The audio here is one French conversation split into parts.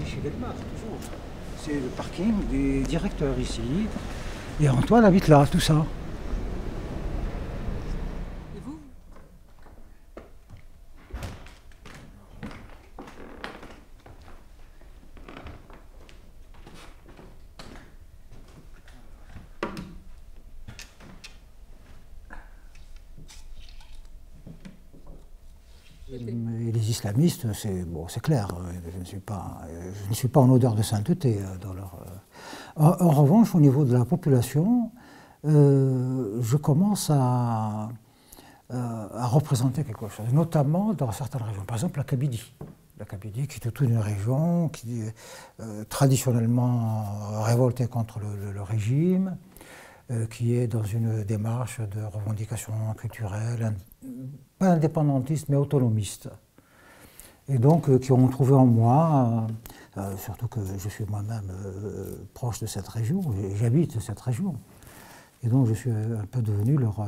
vis chez Delmar, toujours. C'est le parking des directeurs ici. Et Antoine habite là, tout ça. Et vous? Et les islamistes, c'est bon, c'est clair, je ne suis pas en odeur de sainteté dans leur. En revanche, au niveau de la population, je commence à représenter quelque chose, notamment dans certaines régions. Par exemple, la Kabylie. La Kabylie, qui est toute une région qui est traditionnellement révoltée contre le régime, qui est dans une démarche de revendication culturelle, pas indépendantiste, mais autonomiste. Et donc, qui ont trouvé en moi, surtout que je suis moi-même proche de cette région, j'habite cette région. Et donc, je suis un peu devenu leur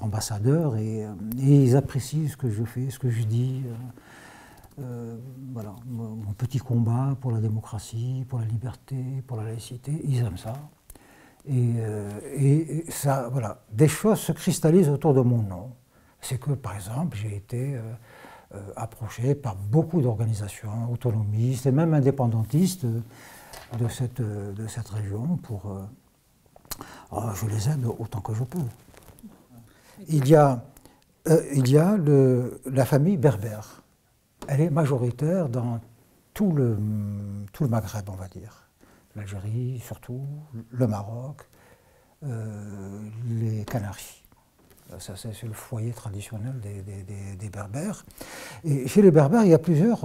ambassadeur, et ils apprécient ce que je fais, ce que je dis. Voilà, mon petit combat pour la démocratie, pour la liberté, pour la laïcité, ils aiment ça. Et ça, voilà, des choses se cristallisent autour de mon nom. C'est que, par exemple, j'ai été approché par beaucoup d'organisations autonomistes et même indépendantistes de cette région pour... je les aide autant que je peux. Il y a la famille berbère. Elle est majoritaire dans tout le Maghreb, on va dire. L'Algérie surtout, le Maroc, les Canaries. Ça, c'est le foyer traditionnel des Berbères. Et chez les Berbères, il y a plusieurs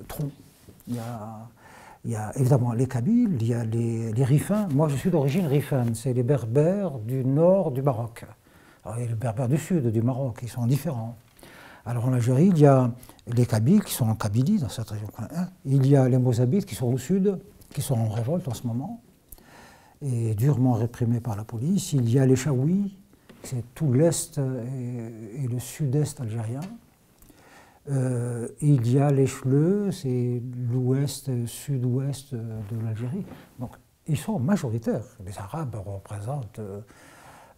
troncs. Il y a évidemment les Kabyles, il y a les Rifins. Moi, je suis d'origine rifane. C'est les Berbères du nord du Maroc. Alors, il y a les Berbères du sud du Maroc, ils sont différents. Alors en Algérie, il y a les Kabyles qui sont en Kabylie, dans cette région. Il y a les Mozabites qui sont au sud, qui sont en révolte en ce moment, et durement réprimés par la police. Il y a les Chaouis, c'est tout l'est et le sud-est algérien. Il y a les Chleux, c'est l'ouest, sud-ouest de l'Algérie. Donc ils sont majoritaires. Les Arabes représentent...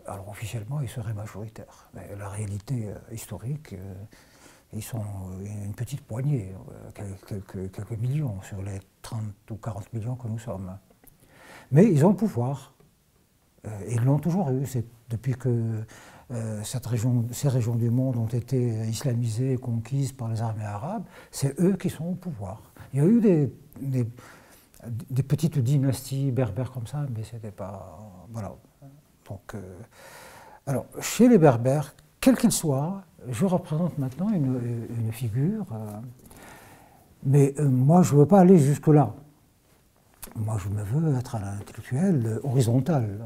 alors officiellement, ils seraient majoritaires. Mais la réalité historique, ils sont une petite poignée, quelques millions sur les 30 ou 40 millions que nous sommes. Mais ils ont le pouvoir. Ils l'ont toujours eu. C'est depuis que ces régions du monde ont été islamisées et conquises par les armées arabes, c'est eux qui sont au pouvoir. Il y a eu des petites dynasties berbères comme ça, mais c'était pas... Voilà. Donc, alors, chez les Berbères, quels qu'ils soient, je représente maintenant une figure, mais moi, je ne veux pas aller jusque-là. Moi, je me veux être un intellectuel horizontal.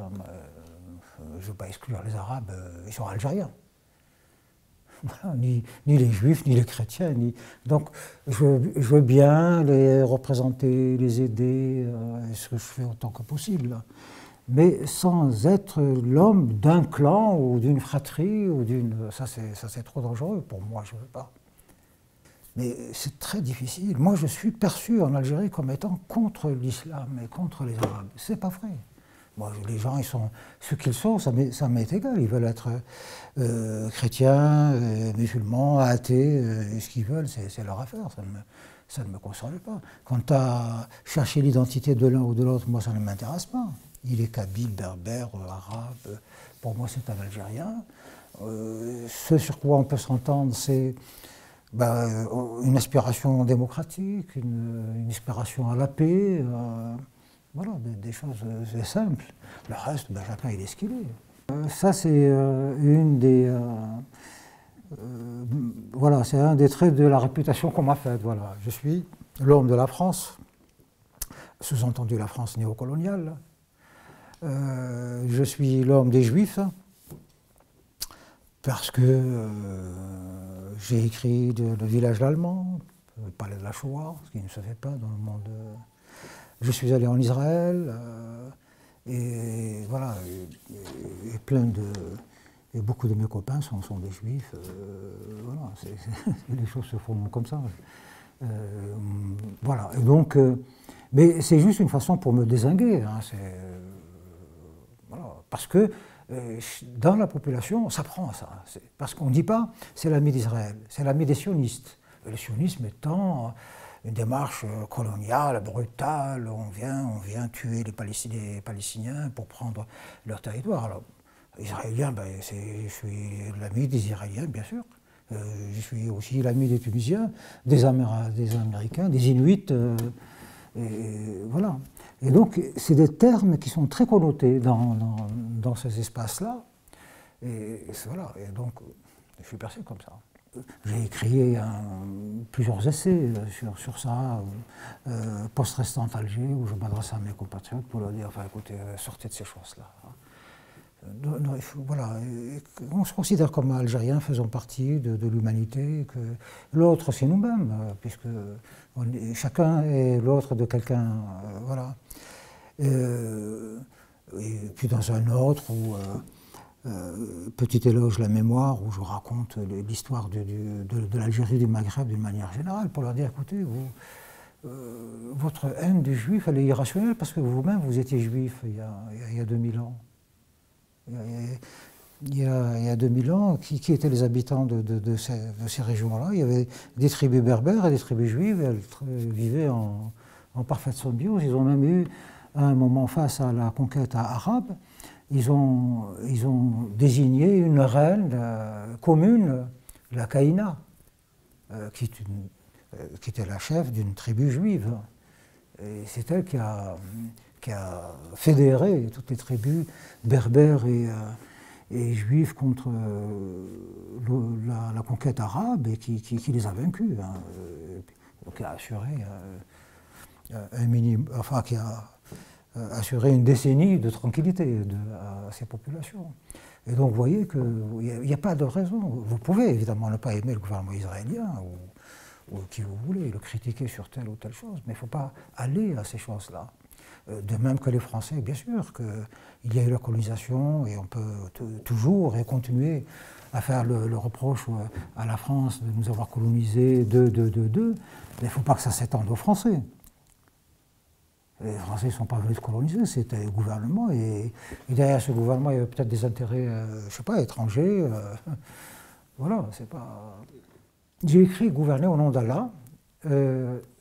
Je ne veux pas exclure les Arabes, ils sont algériens. Voilà, ni les Juifs, ni les chrétiens. Donc, je veux bien les représenter, les aider, ce que je fais autant que possible. Mais sans être l'homme d'un clan ou d'une fratrie ou d'une... Ça, c'est trop dangereux pour moi, je ne veux pas. Mais c'est très difficile. Moi, je suis perçu en Algérie comme étant contre l'islam et contre les Arabes. C'est pas vrai. Moi, les gens, ils sont ce qu'ils sont, ça m'est égal. Ils veulent être chrétiens, musulmans, athées, ce qu'ils veulent, c'est leur affaire. Ça ne me concerne pas. Quant à chercher l'identité de l'un ou de l'autre, moi, ça ne m'intéresse pas. Il est kabyle, berbère, arabe. Pour moi, c'est un Algérien. Ce sur quoi on peut s'entendre, c'est une aspiration démocratique, une aspiration à la paix. Voilà, des choses simples. Le reste, chacun il est ce qu'il est. Ça, c'est voilà, c'est un des traits de la réputation qu'on m'a faite. Voilà. Je suis l'homme de la France, sous-entendu la France néocoloniale. Je suis l'homme des Juifs, parce que j'ai écrit Le village allemand, le palais de la Shoah, ce qui ne se fait pas dans le monde. Je suis allé en Israël, et voilà, et beaucoup de mes copains sont des Juifs. Voilà, les choses se font comme ça. Voilà, et donc, mais c'est juste une façon pour me dézinguer, hein, voilà, parce que dans la population, on s'apprend à ça. Parce qu'on ne dit pas c'est l'ami d'Israël, c'est l'ami des sionistes. Et le sionisme étant une démarche coloniale, brutale, on vient tuer les Palestiniens pour prendre leur territoire. Alors, Israéliens, ben, je suis l'ami des Israéliens, bien sûr. Je suis aussi l'ami des Tunisiens, des Américains, des Inuits, et voilà. Et donc, c'est des termes qui sont très connotés dans ces espaces-là. Et voilà, et donc, je suis perçu comme ça. J'ai écrit plusieurs essais sur ça, post-restante Alger, où je m'adresse à mes compatriotes pour leur dire, enfin, écoutez, sortez de ces choses-là. Voilà, on se considère comme Algériens faisant partie de l'humanité, que l'autre c'est nous-mêmes, puisque chacun est l'autre de quelqu'un, voilà. Et puis dans un autre, petit éloge de la mémoire, où je raconte l'histoire de l'Algérie, du Maghreb d'une manière générale, pour leur dire, écoutez, votre haine du juif, elle est irrationnelle, parce que vous-même, vous étiez juif il y a 2000 ans. Il y a 2000 ans, qui étaient les habitants de ces régions-là? Il y avait des tribus berbères et des tribus juives, et elles vivaient en parfaite symbiose. Ils ont même eu, à un moment, face à la conquête arabe, ils ont désigné une reine commune, la Caïna, qui était la chef d'une tribu juive. Et c'est elle qui a fédéré toutes les tribus berbères et juives contre la conquête arabe et qui les a vaincus. Hein. Donc qui a assuré qui a assuré une décennie de tranquillité à ces populations. Et donc vous voyez qu'il n'y a pas de raison. Vous pouvez évidemment ne pas aimer le gouvernement israélien ou qui vous voulez, le critiquer sur telle ou telle chose, mais il ne faut pas aller à ces choses-là. De même que les Français, bien sûr, qu'il y a eu la colonisation et on peut toujours et continuer à faire le reproche à la France de nous avoir colonisés, mais il ne faut pas que ça s'étende aux Français. Les Français ne sont pas venus de coloniser, c'était le gouvernement, et derrière ce gouvernement, il y avait peut-être des intérêts, je ne sais pas, étrangers. Voilà, c'est pas... J'ai écrit « Gouverner au nom d'Allah »,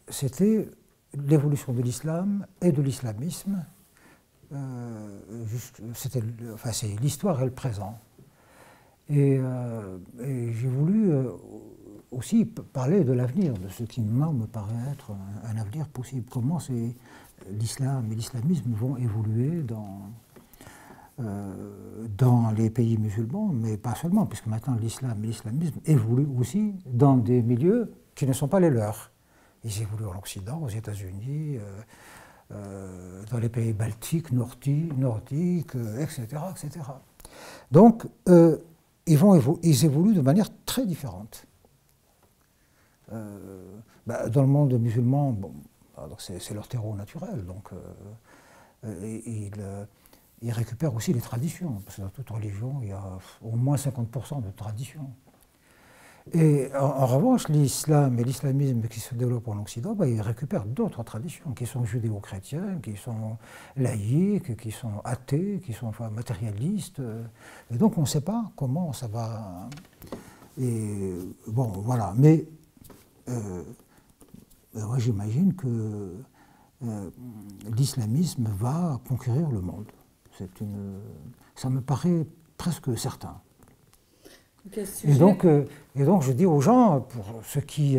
c'était l'évolution de l'islam et de l'islamisme, c'est l'histoire et le présent. Et j'ai voulu aussi parler de l'avenir, de ce qui moi me paraît être un avenir possible. Comment l'islam et l'islamisme vont évoluer dans les pays musulmans, mais pas seulement, puisque maintenant l'islam et l'islamisme évoluent aussi dans des milieux qui ne sont pas les leurs. Ils évoluent en Occident, aux États-Unis, dans les pays baltiques, nordiques, etc., etc. Donc, ils évoluent de manière très différente. Dans le monde musulman, bon, c'est leur terreau naturel, donc ils récupèrent aussi les traditions, parce que dans toute religion, il y a au moins 50% de traditions. Et en revanche, l'islam et l'islamisme qui se développent en Occident, ils récupèrent d'autres traditions, qui sont judéo-chrétiennes, qui sont laïques, qui sont athées, qui sont matérialistes. Et donc on ne sait pas comment ça va... Et bon, voilà. Mais moi j'imagine que l'islamisme va conquérir le monde. Ça me paraît presque certain. Et donc je dis aux gens, pour ceux qui...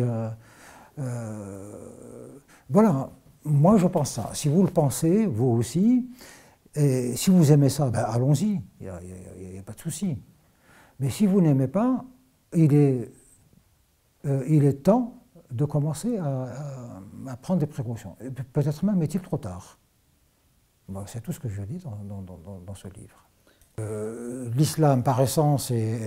voilà, moi je pense ça. Si vous le pensez, vous aussi, et si vous aimez ça, allons-y, il n'y a pas de souci. Mais si vous n'aimez pas, il est temps de commencer à prendre des précautions. Peut-être même est-il trop tard. Bon, c'est tout ce que je dis dans ce livre. L'islam, par essence, est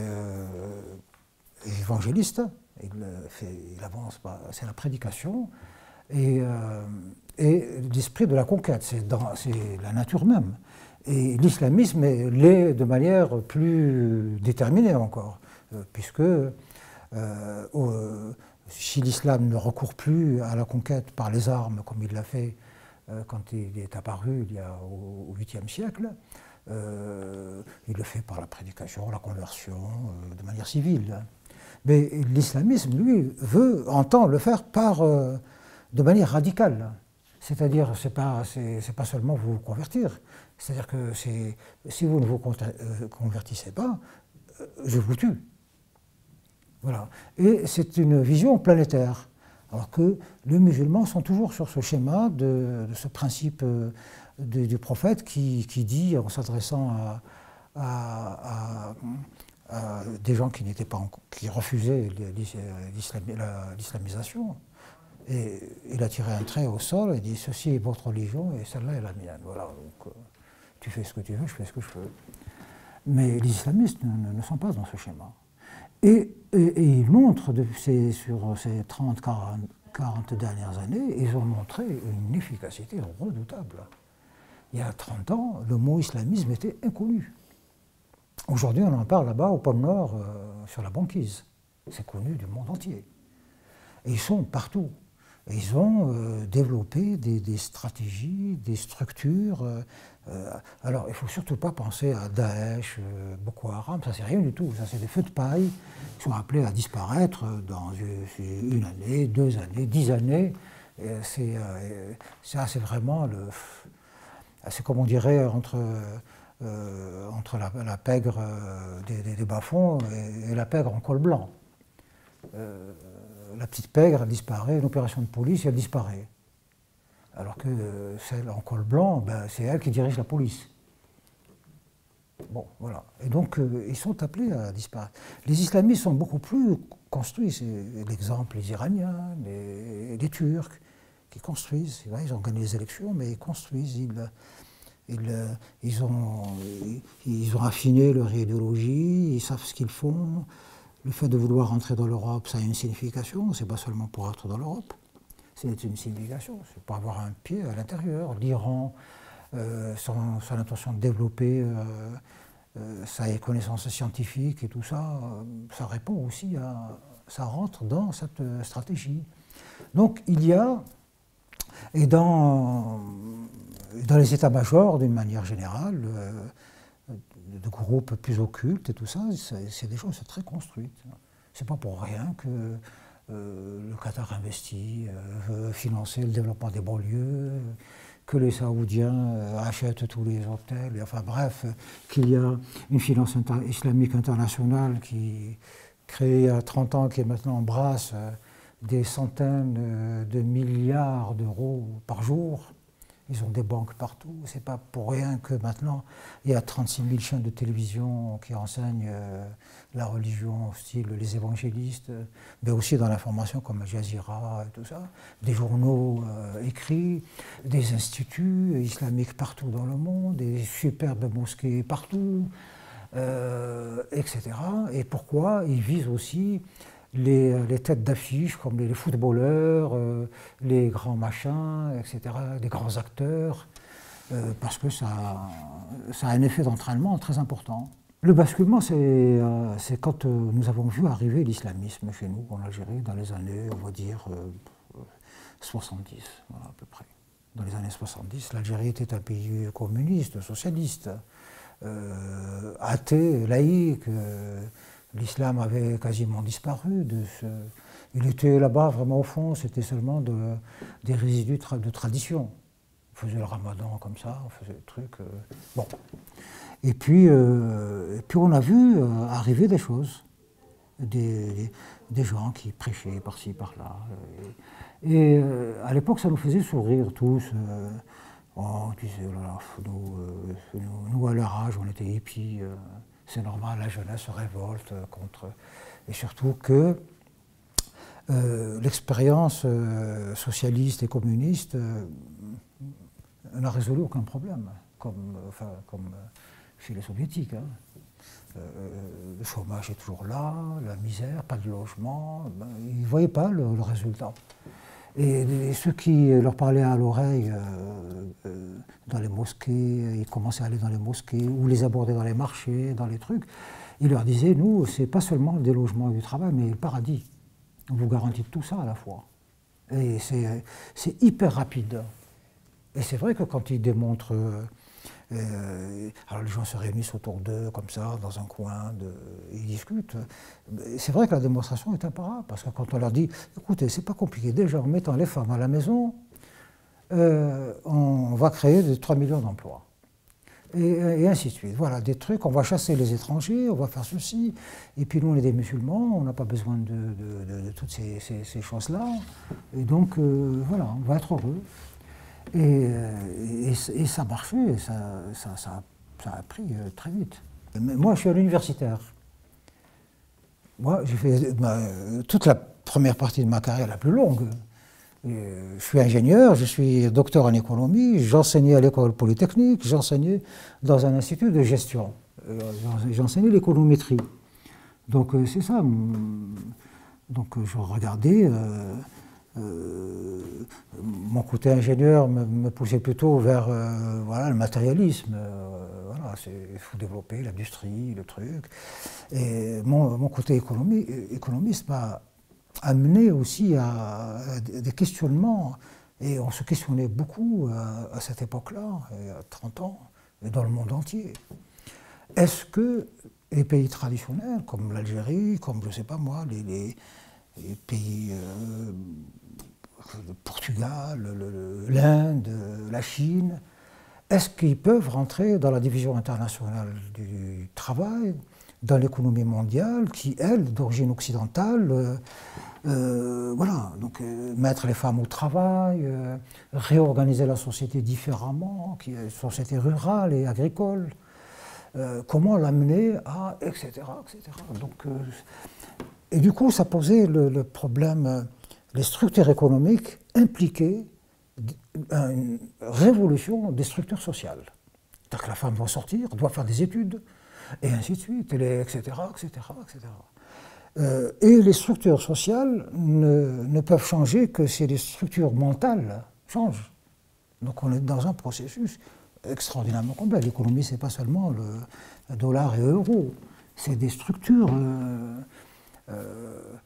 évangéliste, il avance, c'est la prédication, et l'esprit de la conquête, c'est la nature même. Et l'islamisme l'est de manière plus déterminée encore, puisque si l'islam ne recourt plus à la conquête par les armes, comme il l'a fait quand il est apparu il y a au 8e siècle, il le fait par la prédication, la conversion, de manière civile. Mais l'islamisme, lui, entend le faire de manière radicale. C'est-à-dire, c'est pas seulement vous convertir. C'est-à-dire que si vous ne vous convertissez pas, je vous tue. Voilà. Et c'est une vision planétaire. Alors que les musulmans sont toujours sur ce schéma de ce principe du prophète qui dit, en s'adressant à des gens qui refusaient l'islamisation, et il a tiré un trait au sol et dit « Ceci est votre religion et celle-là est la mienne. » Voilà, donc tu fais ce que tu veux, je fais ce que je veux. Mais les islamistes ne sont pas dans ce schéma. Et ils montrent, sur ces 30, 40 dernières années, ils ont montré une efficacité redoutable. Il y a 30 ans, le mot islamisme était inconnu. Aujourd'hui, on en parle là-bas, au pôle Nord, sur la banquise. C'est connu du monde entier. Et ils sont partout. Et ils ont développé des stratégies, des structures. Alors, il ne faut surtout pas penser à Daesh, Boko Haram, ça c'est rien du tout. Ça c'est des feux de paille qui sont appelés à disparaître dans une année, 2 années, 10 années. Ça c'est vraiment c'est comme on dirait entre la pègre des bas-fonds et la pègre en col blanc. La petite pègre, elle disparaît, une opération de police, elle disparaît. Alors que celle en col blanc, c'est elle qui dirige la police. Bon, voilà. Et donc, ils sont appelés à disparaître. Les islamistes sont beaucoup plus construits. C'est l'exemple, les Iraniens, les Turcs, qui construisent. Ils ont gagné les élections, mais ils construisent. Ils ont affiné leur idéologie, ils savent ce qu'ils font. Le fait de vouloir entrer dans l'Europe, ça a une signification. C'est pas seulement pour être dans l'Europe. C'est une signification. C'est pour avoir un pied à l'intérieur. L'Iran, son intention de développer sa connaissance scientifique et tout ça, ça répond aussi ça rentre dans cette stratégie. Donc il y a, et dans les états-majors d'une manière générale, de groupes plus occultes et tout ça, c'est des choses très construites. C'est pas pour rien que le Qatar investit, veut financer le développement des banlieues, que les Saoudiens achètent tous les hôtels, et enfin bref, qu'il y a une finance islamique internationale qui, créée il y a 30 ans, qui maintenant embrasse des centaines de milliards d'euros par jour. Ils ont des banques partout. C'est pas pour rien que maintenant, il y a 36 000 chaînes de télévision qui enseignent la religion, style les évangélistes, mais aussi dans l'information comme Al Jazeera et tout ça, des journaux écrits, des instituts islamiques partout dans le monde, des superbes mosquées partout, etc. Et pourquoi ils visent aussi les têtes d'affiche comme les footballeurs, les grands machins, etc., les grands acteurs, parce que ça a un effet d'entraînement très important. Le basculement, c'est quand nous avons vu arriver l'islamisme chez nous, en Algérie, dans les années, on va dire, 70, voilà, à peu près. Dans les années 70, l'Algérie était un pays communiste, socialiste, athée, laïque. L'islam avait quasiment disparu. Il était là-bas, vraiment au fond, c'était seulement des résidus de tradition. On faisait le ramadan comme ça, on faisait des trucs. Bon. Et puis on a vu arriver des choses, des gens qui prêchaient par-ci, par-là. Et à l'époque, ça nous faisait sourire tous. On disait, oh là là, nous, à leur âge, on était hippies. C'est normal, la jeunesse se révolte contre... Et surtout que l'expérience socialiste et communiste n'a résolu aucun problème, comme chez les soviétiques. Hein. Le chômage est toujours là, la misère, pas de logement, ils ne voyaient pas le résultat. Et ceux qui leur parlaient à l'oreille dans les mosquées, ils commençaient à aller dans les mosquées, ou les aborder dans les marchés, dans les trucs, ils leur disaient, nous, c'est pas seulement des logements et du travail, mais le paradis. On vous garantit tout ça à la fois. Et c'est hyper rapide. Et c'est vrai que quand ils démontrent... alors les gens se réunissent autour d'eux, comme ça, dans un coin, ils discutent. C'est vrai que la démonstration est imparable, parce que quand on leur dit, écoutez, c'est pas compliqué, déjà en mettant les femmes à la maison, on va créer 3 millions d'emplois. Et ainsi de suite. Voilà, des trucs, on va chasser les étrangers, on va faire ceci, et puis nous on est des musulmans, on n'a pas besoin de toutes ces choses-là, et donc voilà, on va être heureux. Et ça marchait, ça a pris très vite. Mais moi je suis un universitaire. Moi j'ai fait toute la première partie de ma carrière la plus longue. Je suis ingénieur, je suis docteur en économie, j'enseignais à l'école polytechnique, j'enseignais dans un institut de gestion, j'enseignais l'économétrie. Donc c'est ça. Donc je regardais, mon côté ingénieur me poussait plutôt vers voilà, le matérialisme. Voilà, il faut développer l'industrie, le truc. Et mon côté économiste m'a amené aussi à des questionnements, et on se questionnait beaucoup à cette époque-là, il y a 30 ans, et dans le monde entier. Est-ce que les pays traditionnels, comme l'Algérie, comme je ne sais pas moi, les pays, le Portugal, l'Inde, la Chine, est-ce qu'ils peuvent rentrer dans la division internationale du travail, dans l'économie mondiale, qui, elle, d'origine occidentale, voilà, donc mettre les femmes au travail, réorganiser la société différemment, qui est une société rurale et agricole, comment l'amener à, etc., etc. Donc, et du coup, ça posait le problème, les structures économiques impliquaient une révolution des structures sociales. C'est-à-dire que la femme doit sortir, doit faire des études, et ainsi de suite, etc., etc., etc. Et les structures sociales ne peuvent changer que si les structures mentales changent. Donc on est dans un processus extraordinairement complexe. L'économie, ce n'est pas seulement le dollar et l'euro, c'est des structures...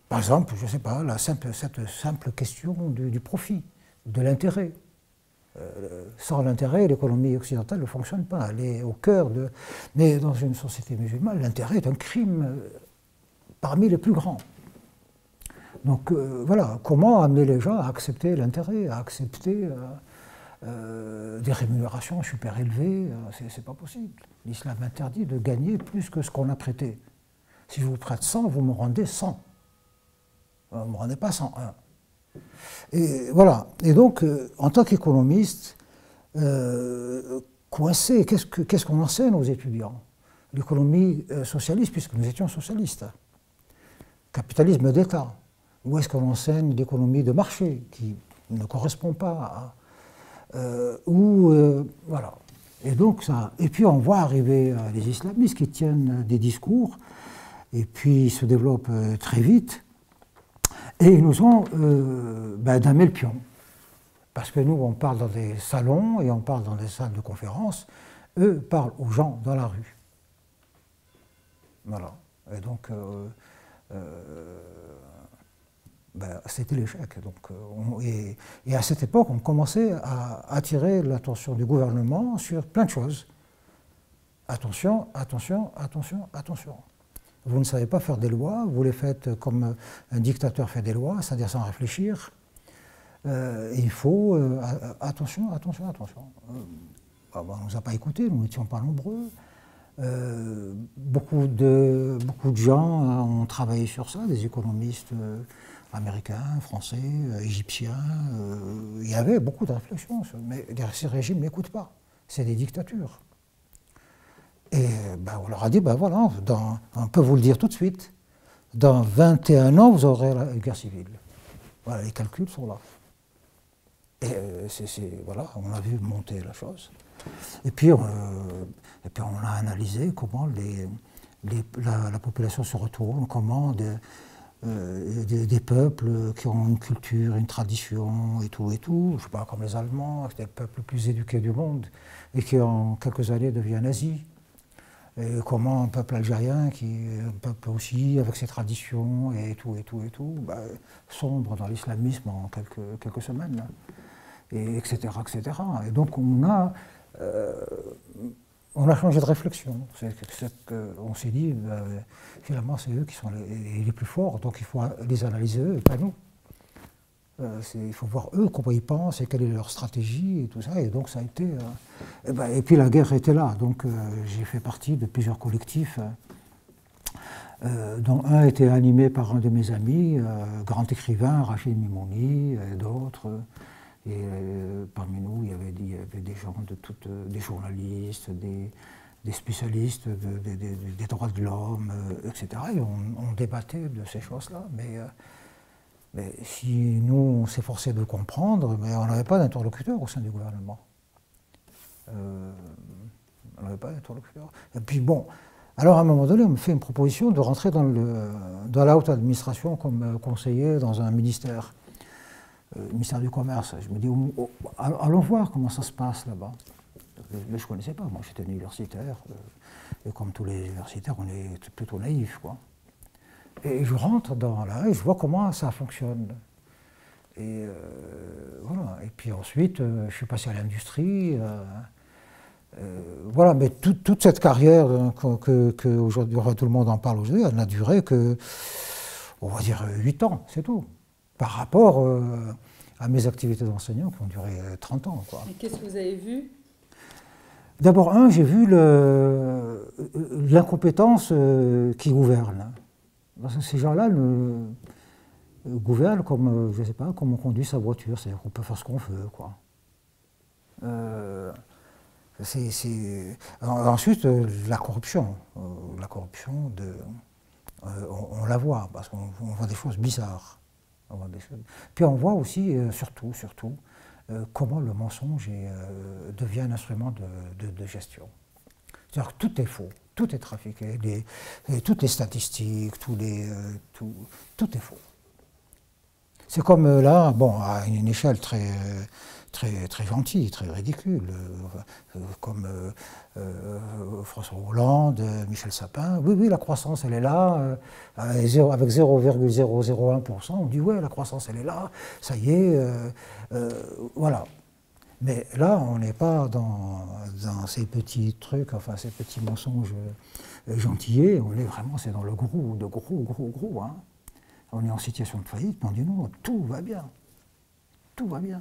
par exemple, je ne sais pas, cette simple question du profit, de l'intérêt. Sans l'intérêt, l'économie occidentale ne fonctionne pas. Elle est au cœur de... Mais dans une société musulmane, l'intérêt est un crime parmi les plus grands. Donc voilà, comment amener les gens à accepter l'intérêt, à accepter des rémunérations super élevées, c'est pas possible. L'islam interdit de gagner plus que ce qu'on a prêté. Si je vous prête 100, vous me rendez 100. Vous ne me rendez pas 101. Et voilà. Et donc, en tant qu'économiste, coincé, qu'est-ce qu'on enseigne aux étudiants? L'économie socialiste, puisque nous étions socialistes. Capitalisme d'État. Ou est-ce qu'on enseigne l'économie de marché, qui ne correspond pas à... voilà. Et donc ça... Et puis on voit arriver les islamistes qui tiennent des discours, et puis ils se développent très vite, et ils nous ont damé le pion. Parce que nous, on parle dans des salons et on parle dans des salles de conférence, eux parlent aux gens dans la rue. Voilà. Et donc, c'était l'échec. Et à cette époque, on commençait à attirer l'attention du gouvernement sur plein de choses. Attention, attention, attention, attention. Vous ne savez pas faire des lois, vous les faites comme un dictateur fait des lois, c'est-à-dire sans réfléchir. Il faut... attention, attention, attention. On ne nous a pas écoutés, nous n'étions pas nombreux. Beaucoup de gens ont travaillé sur ça, des économistes américains, français, égyptiens. Il y avait beaucoup de réflexions, mais ces régimes n'écoutent pas. C'est des dictatures. Et on leur a dit, voilà, on peut vous le dire tout de suite, dans 21 ans, vous aurez la guerre civile. Voilà, les calculs sont là. Et voilà, on a vu monter la chose. Et puis on a analysé comment la population se retourne, comment des peuples qui ont une culture, une tradition et tout, je ne sais pas, comme les Allemands, c'est les peuples les plus éduqués du monde, et qui en quelques années deviennent nazis. Et comment un peuple algérien, qui est un peuple aussi avec ses traditions et tout, bah, sombre dans l'islamisme en quelques semaines, là, et etc., etc. Et donc on a changé de réflexion. On s'est dit, finalement, c'est eux qui sont les plus forts, donc il faut les analyser eux, pas nous. Il faut voir eux comment ils pensent et quelle est leur stratégie et tout ça. Et donc ça a été... et puis la guerre était là. Donc j'ai fait partie de plusieurs collectifs, dont un était animé par un de mes amis, grand écrivain, Rachid Mimouni, et d'autres. Et parmi nous, il y avait des gens des journalistes, des spécialistes des droits de l'homme, etc. Et on débattait de ces choses-là. Mais si nous, on s'efforçait de comprendre, mais on n'avait pas d'interlocuteur au sein du gouvernement. On n'avait pas d'interlocuteur. Et puis bon, alors à un moment donné, on me fait une proposition de rentrer dans la haute administration comme conseiller dans un ministère. Ministère du Commerce. Je me dis, allons voir comment ça se passe là-bas. Mais je ne connaissais pas, moi j'étais universitaire, et comme tous les universitaires, on est plutôt naïfs, quoi. Et je rentre là et je vois comment ça fonctionne. Et voilà. Et puis ensuite, je suis passé à l'industrie. Voilà, mais toute cette carrière qu'aujourd'hui tout le monde en parle aujourd'hui, elle n'a duré que, on va dire, 8 ans, c'est tout. Par rapport à mes activités d'enseignant qui ont duré 30 ans. Quoi. Et qu'est-ce que vous avez vu? D'abord, j'ai vu l'incompétence qui gouverne. Parce que ces gens-là gouvernent comme, je ne sais pas, comme on conduit sa voiture, c'est-à-dire qu'on peut faire ce qu'on veut, quoi. Ensuite, la corruption. On la voit, parce qu'on voit des choses bizarres. Puis on voit aussi, surtout, comment le mensonge devient un instrument de gestion. C'est-à-dire que tout est faux, tout est trafiqué, toutes les statistiques, tout est faux. C'est comme là, bon, à une échelle très gentille, très ridicule, comme François Hollande, Michel Sapin. Oui, la croissance, elle est là, avec 0,001%. On dit, ouais, la croissance, elle est là, ça y est, voilà. Mais là, on n'est pas dans ces petits trucs, enfin, ces petits mensonges gentillés. On est vraiment, c'est dans le gros, gros, hein. On est en situation de faillite, mais on dit non, tout va bien. Tout va bien.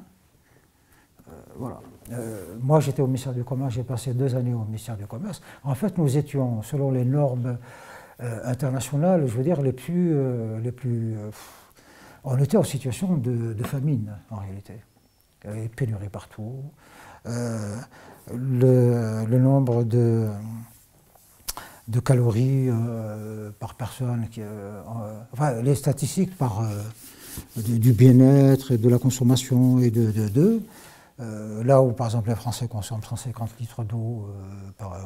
Voilà. Moi, j'étais au ministère du Commerce, j'ai passé 2 années au ministère du Commerce. En fait, nous étions, selon les normes internationales, je veux dire, les plus on était en situation de famine, en réalité. Il y avait pénurie partout. Le nombre de calories par personne, enfin, les statistiques du bien-être et de la consommation et là où, par exemple, les Français consomment 150 litres d'eau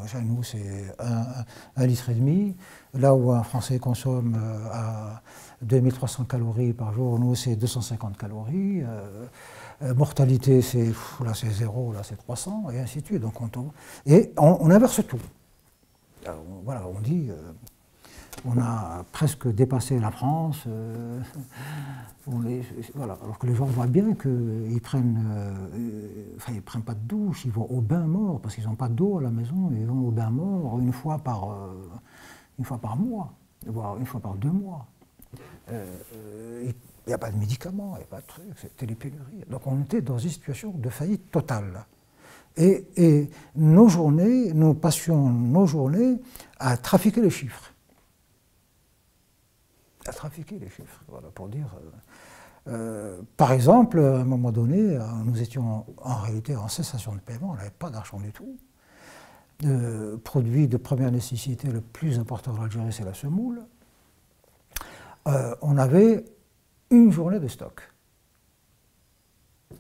chez nous, c'est 1,5 litre. Là où un Français consomme à 2300 calories par jour, nous, c'est 250 calories. Mortalité, là, c'est 0, là, c'est 300, et ainsi de suite. Donc, on inverse tout. Alors, voilà, on dit... on a presque dépassé la France, voilà, alors que les gens voient bien qu'ils prennent, ils prennent pas de douche, ils vont au bain mort, parce qu'ils n'ont pas d'eau à la maison, ils vont au bain mort une fois par mois, voire une fois par 2 mois. Il n'y a pas de médicaments, il n'y a pas de trucs, c'était les pénuries. Donc on était dans une situation de faillite totale. Et nous passions nos journées à trafiquer les chiffres. Voilà, pour dire... par exemple, à un moment donné, nous étions en réalité en cessation de paiement, on n'avait pas d'argent du tout. Le produit de première nécessité le plus important en Algérie, c'est la semoule. On avait une journée de stock.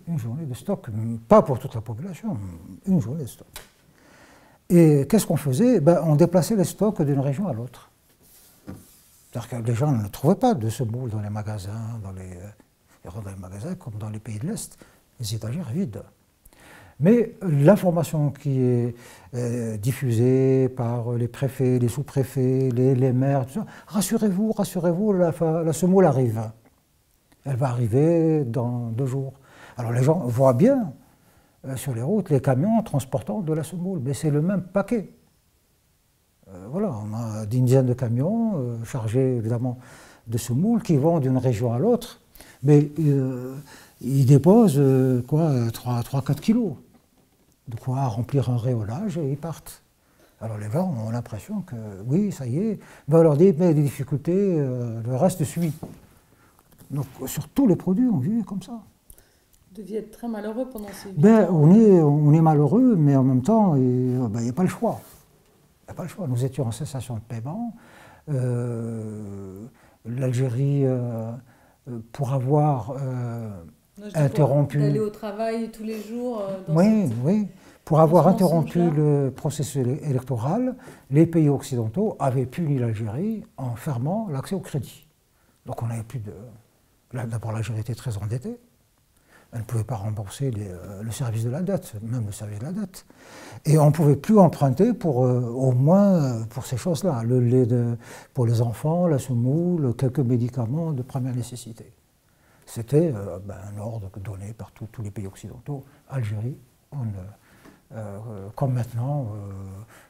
Une journée de stock, pas pour toute la population, une journée de stock. Et qu'est-ce qu'on faisait? On déplaçait les stocks d'une région à l'autre. C'est-à-dire que les gens ne trouvaient pas de semoule dans les magasins, dans les magasins comme dans les pays de l'Est, les étagères vides. Mais l'information qui est diffusée par les préfets, les sous-préfets, les maires, tout ça, rassurez-vous, rassurez-vous, la semoule arrive. Elle va arriver dans 2 jours. Alors les gens voient bien sur les routes les camions transportant de la semoule, mais c'est le même paquet. Voilà, on a une dizaine de camions chargés évidemment de semoule qui vont d'une région à l'autre, mais ils déposent 3-4 kilos, de quoi remplir un réolage et ils partent. Alors les gens ont l'impression que oui, ça y est, mais on leur dit mais les difficultés, le reste suit. Donc sur tous les produits, on vit comme ça. Vous deviez être très malheureux pendant ces 8 Ben, ans. on est malheureux, mais en même temps, il n'y a pas le choix. Il n'y a pas le choix. Nous étions en cessation de paiement. L'Algérie, pour avoir interrompu... D'aller au travail tous les jours Oui. Pour avoir ce interrompu mensonge-là. le processus électoral, les pays occidentaux avaient puni l'Algérie en fermant l'accès au crédit. Donc on n'avait plus de... D'abord, l'Algérie était très endettée. Elle ne pouvait pas rembourser le service de la dette, même le service de la dette. Et on ne pouvait plus emprunter pour, au moins pour ces choses-là, le lait pour les enfants, la semoule, quelques médicaments de première nécessité. C'était un ordre donné par tous les pays occidentaux. Algérie, comme maintenant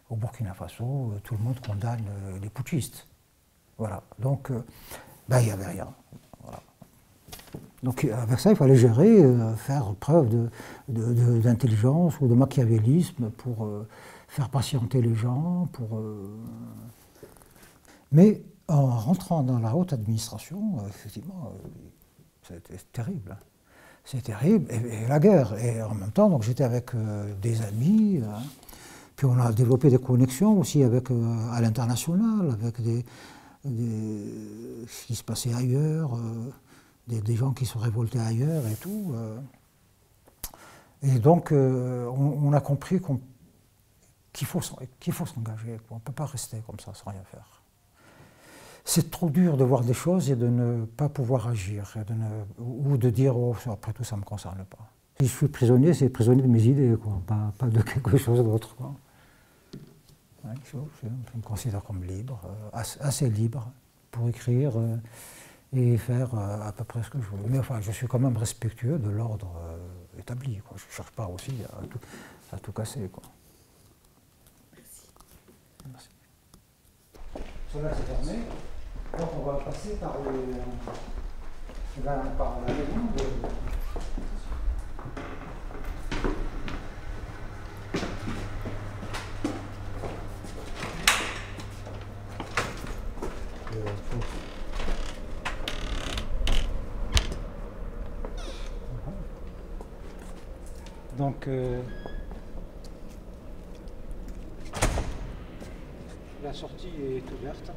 au Burkina Faso, tout le monde condamne les putschistes. Voilà. Donc, il n'y avait rien. Voilà. Donc avec ça, il fallait gérer, faire preuve d'intelligence ou de machiavélisme pour faire patienter les gens. Mais en rentrant dans la haute administration, effectivement, c'était terrible. C'est terrible, et la guerre. Et en même temps, j'étais avec des amis, puis on a développé des connexions aussi avec, à l'international, avec ce qui se passait ailleurs. Des gens qui se révoltaient ailleurs et tout. Et donc, on a compris qu'il faut s'engager. On ne peut pas rester comme ça sans rien faire. C'est trop dur de voir des choses et de ne pas pouvoir agir, ou de dire oh, après tout, ça ne me concerne pas. Si je suis prisonnier, c'est prisonnier de mes idées, quoi, pas de quelque chose d'autre. Ouais, je me considère comme libre, assez libre pour écrire. Et faire à peu près ce que je veux. Mais enfin, je suis quand même respectueux de l'ordre établi, quoi. Je ne cherche pas aussi à tout casser, quoi. Merci. Cela c'est fermé. Donc on va passer par la maison de... Donc, la sortie est ouverte.